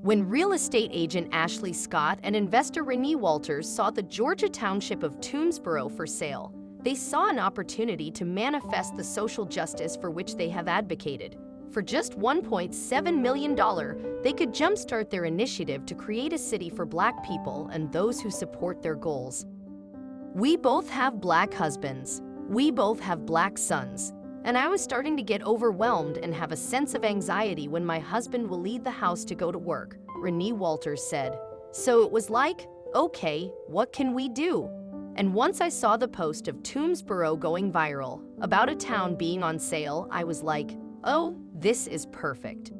When real estate agent Ashley Scott and investor Renee Walters saw the Georgia township of Toomsboro for sale, they saw an opportunity to manifest the social justice for which they have advocated. For just $1.7 million, they could jumpstart their initiative to create a city for Black people and those who support their goals. We both have Black husbands. We both have Black sons. And I was starting to get overwhelmed and have a sense of anxiety when my husband will leave the house to go to work, Renee Walters said. So it was like, okay, what can we do? And once I saw the post of Toomsboro going viral about a town being on sale, I was like, oh, this is perfect.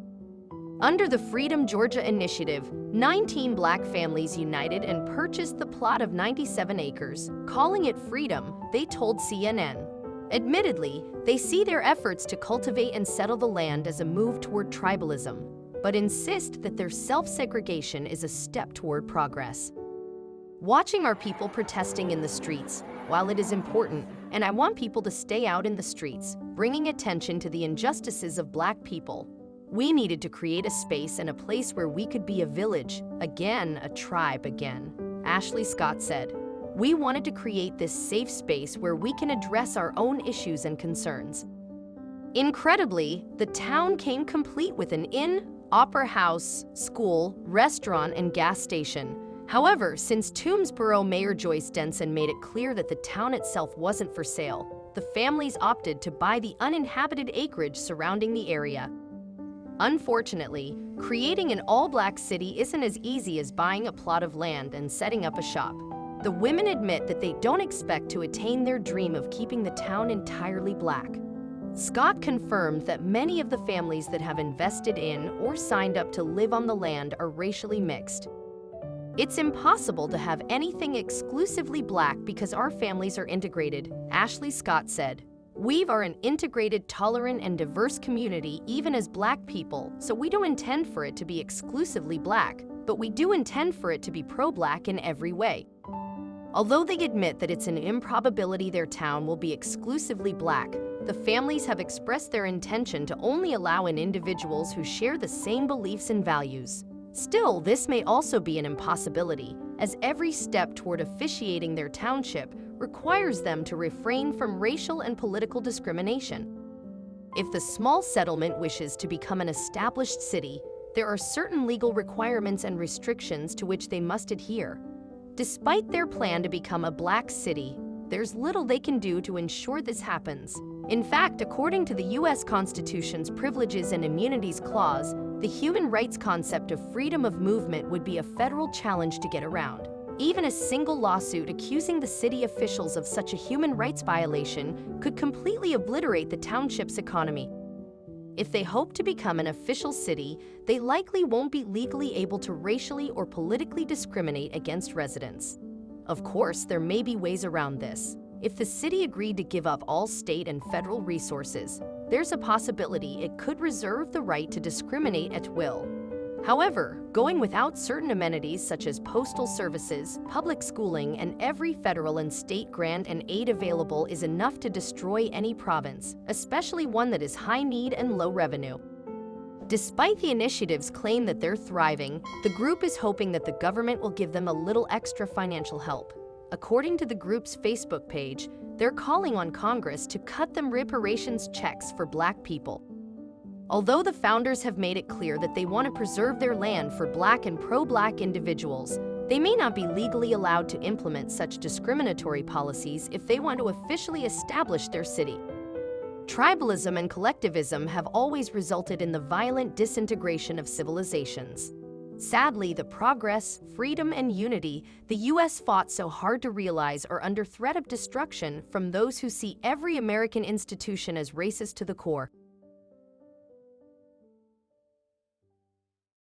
Under the Freedom Georgia initiative, 19 Black families united and purchased the plot of 97 acres. Calling it freedom, they told CNN. Admittedly, they see their efforts to cultivate and settle the land as a move toward tribalism, but insist that their self-segregation is a step toward progress. Watching our people protesting in the streets, while it is important, and I want people to stay out in the streets, bringing attention to the injustices of Black people, we needed to create a space and a place where we could be a village, again, a tribe again, Ashley Scott said. We wanted to create this safe space where we can address our own issues and concerns. Incredibly, the town came complete with an inn, opera house, school, restaurant, and gas station. However, since Toomsboro Mayor Joyce Denson made it clear that the town itself wasn't for sale, the families opted to buy the uninhabited acreage surrounding the area. Unfortunately, creating an all-Black city isn't as easy as buying a plot of land and setting up a shop. The women admit that they don't expect to attain their dream of keeping the town entirely Black. Scott confirmed that many of the families that have invested in or signed up to live on the land are racially mixed. It's impossible to have anything exclusively Black because our families are integrated, Ashley Scott said. We are an integrated, tolerant, and diverse community even as Black people, so we don't intend for it to be exclusively Black, but we do intend for it to be pro-Black in every way. Although they admit that it's an improbability their town will be exclusively Black, the families have expressed their intention to only allow in individuals who share the same beliefs and values. Still, this may also be an impossibility, as every step toward officiating their township requires them to refrain from racial and political discrimination. If the small settlement wishes to become an established city, there are certain legal requirements and restrictions to which they must adhere. Despite their plan to become a Black city, there's little they can do to ensure this happens. In fact, according to the U.S. Constitution's Privileges and Immunities Clause, the human rights concept of freedom of movement would be a federal challenge to get around. Even a single lawsuit accusing the city officials of such a human rights violation could completely obliterate the township's economy. If they hope to become an official city, they likely won't be legally able to racially or politically discriminate against residents. Of course, there may be ways around this. If the city agreed to give up all state and federal resources, there's a possibility it could reserve the right to discriminate at will. However, going without certain amenities such as postal services, public schooling, and every federal and state grant and aid available is enough to destroy any province, especially one that is high need and low revenue. Despite the initiative's claim that they're thriving, the group is hoping that the government will give them a little extra financial help. According to the group's Facebook page, they're calling on Congress to cut them reparations checks for Black people. Although the founders have made it clear that they want to preserve their land for Black and pro-Black individuals, they may not be legally allowed to implement such discriminatory policies if they want to officially establish their city. Tribalism and collectivism have always resulted in the violent disintegration of civilizations. Sadly, the progress, freedom, and unity the U.S. fought so hard to realize are under threat of destruction from those who see every American institution as racist to the core.